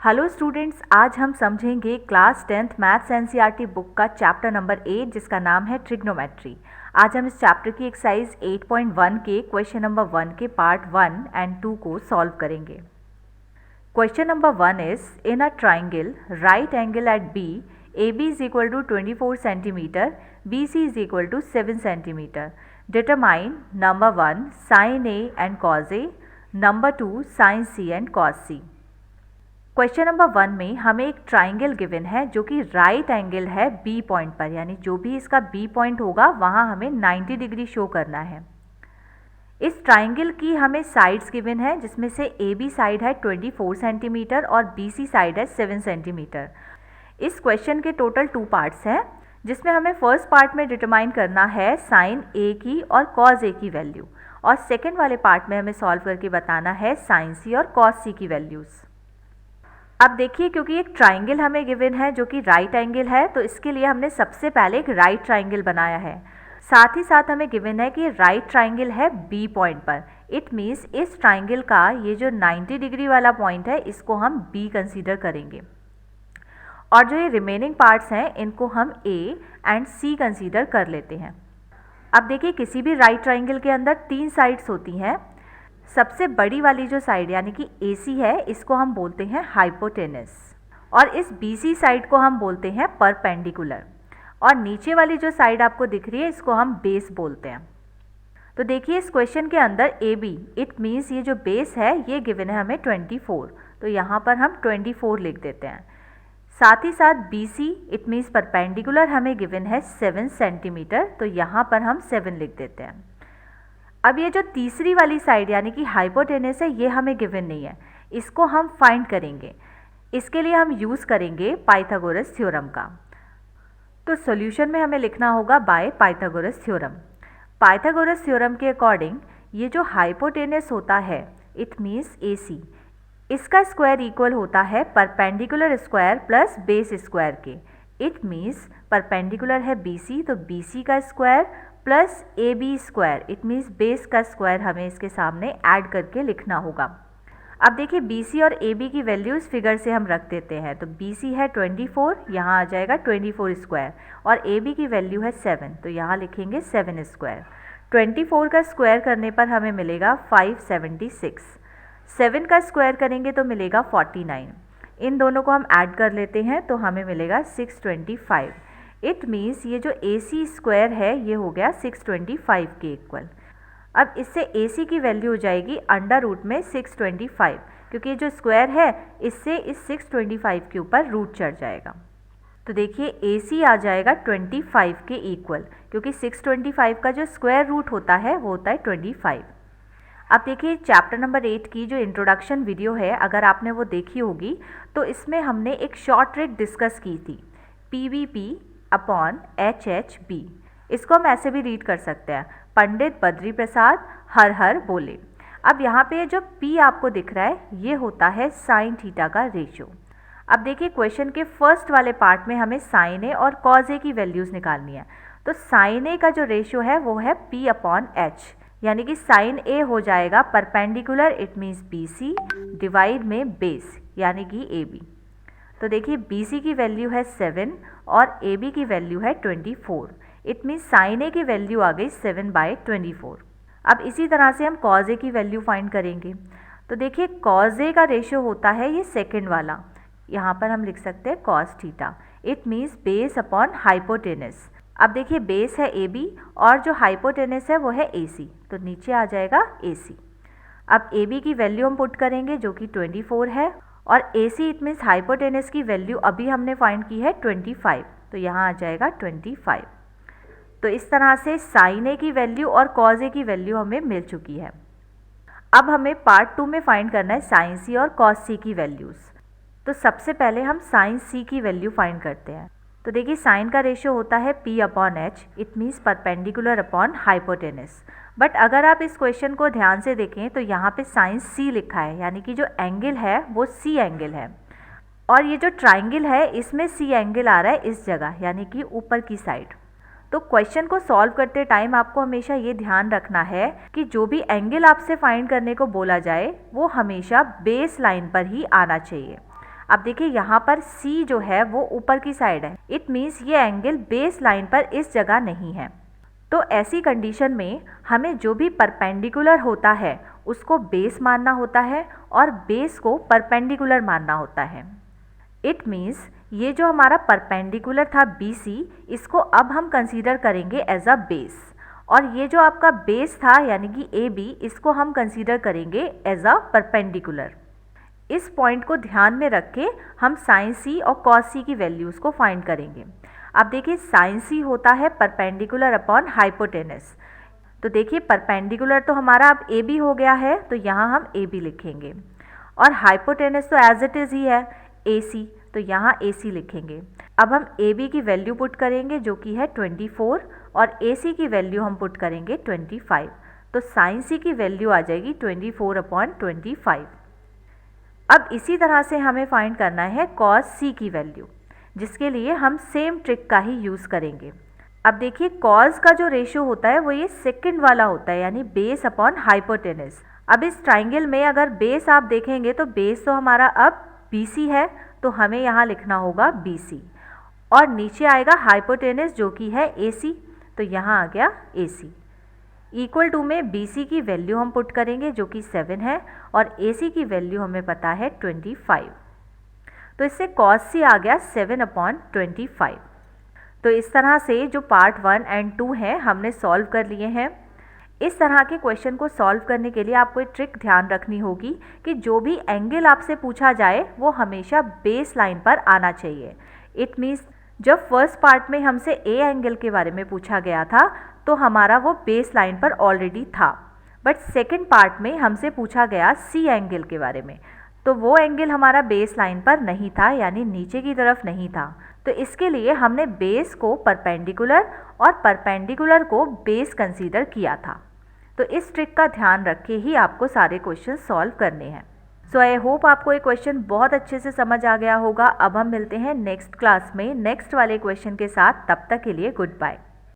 Hello students, आज हम समझेंगे class 10th maths NCERT book का चैप्टर नंबर 8 जिसका नाम है ट्रिग्नोमेट्री। आज हम इस चैप्टर की एक्सरसाइज 8.1 के क्वेश्चन नंबर 1 के पार्ट 1 एंड 2 को सॉल्व करेंगे। Question number 1 is in a triangle right angle at B AB is equal to 24 centimeter, BC is equal to 7 centimeter. Determine number 1 sin A and cos A, number 2 sin C and cos C. Question number 1 में हमें एक triangle given है जो कि right angle है B point पर, यानी जो भी इसका बी पॉइंट होगा वहाँ हमें 90 डिग्री शो करना है। इस ट्राइंगल की हमें साइड्स गिवन है जिसमें से ए बी साइड है 24 सेंटीमीटर और बी सी साइड है 7 सेंटीमीटर। इस क्वेश्चन के टोटल 2 पार्ट्स हैं जिसमें हमें फर्स्ट पार्ट में डिटरमाइन करना है साइन ए की और कॉस ए की वैल्यू, और सेकेंड वाले पार्ट में हमें सॉल्व करके बताना है साइन सी और कॉस सी की वैल्यूज़। अब देखिए, क्योंकि एक ट्राइंगल हमें गिवन है जो कि राइट एंगल है, तो इसके लिए हमने सबसे पहले एक राइट ट्राइंगल बनाया है। साथ ही साथ हमें गिवन है कि राइट ट्राइंगल है बी पॉइंट पर। इट मीन्स इस ट्राइंगल का ये जो 90 डिग्री वाला पॉइंट है इसको हम बी कंसीडर करेंगे, और जो ये रिमेनिंग पार्ट्स हैं इनको हम ए एंड सी कंसीडर कर लेते हैं। अब देखिए, किसी भी राइट ट्राइंगल के अंदर 3 साइड्स होती हैं। सबसे बड़ी वाली जो साइड यानी कि AC है इसको हम बोलते हैं हाइपोटेनस, और इस BC साइड को हम बोलते हैं परपेंडिकुलर, और नीचे वाली जो साइड आपको दिख रही है इसको हम बेस बोलते हैं। तो देखिए, इस क्वेश्चन के अंदर AB इट मीन्स ये जो बेस है ये गिवन है हमें 24, तो यहाँ पर हम 24 लिख देते हैं। साथ ही साथ BC इट मीन्स परपेंडिकुलर हमें गिवन है 7 सेंटीमीटर, तो यहाँ पर हम 7 लिख देते हैं। अब ये जो तीसरी वाली साइड यानी कि हाइपोटेनस है ये हमें गिवन नहीं है, इसको हम फाइंड करेंगे। इसके लिए हम यूज़ करेंगे पाइथागोरस थ्योरम का। तो सॉल्यूशन में हमें लिखना होगा by Pythagoras theorem. Pythagoras theorem के अकॉर्डिंग ये जो हाइपोटेनस होता है इट मीन्स AC, इसका स्क्वायर इक्वल होता है perpendicular square plus base square के। इट मीन्स परपेंडिकुलर है BC, तो BC का square plus AB square, it means base का स्क्वायर हमें इसके सामने ऐड करके लिखना होगा। अब देखिए, BC और AB की वैल्यूज़ फिगर से हम रख देते हैं। तो BC है 24, यहाँ आ जाएगा 24 स्क्वायर, और AB की वैल्यू है 7, तो यहाँ लिखेंगे 7 स्क्वायर। 24 का स्क्वायर करने पर हमें मिलेगा 576, 7 का स्क्वायर करेंगे तो मिलेगा 49। इन दोनों को हम ऐड कर लेते हैं तो हमें मिलेगा 625। इट मीन्स ये जो AC स्क्वायर है ये हो गया 625 के इक्वल। अब इससे AC की वैल्यू हो जाएगी अंडर रूट में 625, क्योंकि ये जो स्क्वायर है इससे इस 625 के ऊपर रूट चढ़ जाएगा। तो देखिए, AC आ जाएगा 25 के इक्वल, क्योंकि 625 का जो स्क्वायर रूट होता है वो होता है 25। अब देखिए, चैप्टर नंबर 8 की जो इंट्रोडक्शन वीडियो है अगर आपने वो देखी होगी तो इसमें हमने एक शॉर्ट ट्रिक डिस्कस की थी, PVP अपॉन HHB। इसको हम ऐसे भी रीड कर सकते हैं, पंडित बद्री प्रसाद हर हर बोले। अब यहाँ पे जो P आपको दिख रहा है ये होता है साइन थीटा का रेशियो। अब देखिए, क्वेश्चन के फर्स्ट वाले पार्ट में हमें साइन ए और कॉज ए की वैल्यूज़ निकालनी है। तो साइन ए का जो रेशियो है वो है P अपॉन H, यानी कि साइन ए हो जाएगा perpendicular it means BC divide में बेस यानी कि AB। तो देखिए, BC की वैल्यू है 7 और AB की वैल्यू है 24। इट मीन्स साइन ए की वैल्यू आ गई 7/24। अब इसी तरह से हम कॉज ए की वैल्यू फाइंड करेंगे। तो देखिए, कॉज ए का रेशियो होता है ये सेकेंड वाला, यहाँ पर हम लिख सकते हैं cos theta. It means base upon hypotenuse. अब देखिए, बेस है AB और जो हाइपोटेनस है वो है AC, तो नीचे आ जाएगा AC। अब AB की वैल्यू हम पुट करेंगे जो कि 24 है, और AC इट मीन्स हाइपोटेनस की वैल्यू अभी हमने फाइंड की है 25, तो यहाँ आ जाएगा 25। तो इस तरह से साइन ए की वैल्यू और कॉज ए की वैल्यू हमें मिल चुकी है। अब हमें पार्ट 2 में फाइंड करना है साइन सी और कॉस सी की वैल्यूज़। तो सबसे पहले हम साइन सी की वैल्यू फाइंड करते हैं। तो देखिए, साइन का रेशियो होता है P upon H, it means perpendicular upon hypotenuse. But अगर आप इस क्वेश्चन को ध्यान से देखें तो यहाँ पे साइन C लिखा है, यानी कि जो एंगल है वो C एंगल है, और ये जो ट्राइंगल है इसमें C एंगल आ रहा है इस जगह, यानी कि ऊपर की साइड। तो क्वेश्चन को सॉल्व करते टाइम आपको हमेशा ये ध्यान रखना है कि जो भी एंगल आपसे फाइंड करने को बोला जाए वो हमेशा बेस लाइन पर ही आना चाहिए। अब देखिए यहाँ पर C जो है वो ऊपर की साइड है, इट मीन्स ये एंगल बेस लाइन पर इस जगह नहीं है। तो ऐसी कंडीशन में हमें जो भी परपेंडिकुलर होता है उसको बेस मानना होता है और बेस को परपेंडिकुलर मानना होता है। इट मीन्स ये जो हमारा परपेंडिकुलर था BC, इसको अब हम कंसीडर करेंगे एज अ बेस, और ये जो आपका बेस था यानी कि AB, इसको हम कंसीडर करेंगे एज अ परपेंडिकुलर। इस पॉइंट को ध्यान में रख के हम साइन C और कॉस C की वैल्यूज़ को फाइंड करेंगे। अब देखिए साइन C होता है परपेंडिकुलर अपॉन हाइपोटेनस। तो देखिए परपेंडिकुलर तो हमारा अब AB हो गया है, तो यहाँ हम AB लिखेंगे, और हाइपोटेनस तो एज इट इज़ ही है AC, तो यहाँ AC लिखेंगे। अब हम AB की वैल्यू पुट करेंगे जो कि है 24, और AC की वैल्यू हम पुट करेंगे 25। तो साइन C की वैल्यू आ जाएगी 24/25। अब इसी तरह से हमें फाइंड करना है कॉस C की वैल्यू, जिसके लिए हम सेम ट्रिक का ही यूज़ करेंगे। अब देखिए कॉस का जो रेशियो होता है वो ये सेकंड वाला होता है, यानी बेस अपॉन हाइपोटेनस। अब इस ट्राइंगल में अगर बेस आप देखेंगे तो बेस तो हमारा अब BC है, तो हमें यहाँ लिखना होगा BC, और नीचे आएगा हाइपोटेनस जो कि है AC, तो यहाँ आ गया AC। इक्वल टू में BC की वैल्यू हम पुट करेंगे जो कि 7 है, और AC की वैल्यू हमें पता है 25। तो इससे cos C आ गया 7/25। तो इस तरह से जो पार्ट 1 एंड 2 हैं हमने सॉल्व कर लिए हैं। इस तरह के क्वेश्चन को सॉल्व करने के लिए आपको एक ट्रिक ध्यान रखनी होगी कि जो भी एंगल आपसे पूछा जाए वो हमेशा बेस लाइन पर आना चाहिए। इट मीन्स जब फर्स्ट पार्ट में हमसे A एंगल के बारे में पूछा गया था तो हमारा वो बेस लाइन पर ऑलरेडी था, बट सेकेंड पार्ट में हमसे पूछा गया C एंगल के बारे में, तो वो एंगल हमारा बेस लाइन पर नहीं था, यानी नीचे की तरफ नहीं था। तो इसके लिए हमने बेस को परपेंडिकुलर और परपेंडिकुलर को बेस कंसीडर किया था। तो इस ट्रिक का ध्यान रख के ही आपको सारे क्वेश्चन सॉल्व करने हैं। सो आई होप आपको ये क्वेश्चन बहुत अच्छे से समझ आ गया होगा। अब हम मिलते हैं नेक्स्ट क्लास में नेक्स्ट वाले क्वेश्चन के साथ। तब तक के लिए गुड बाय।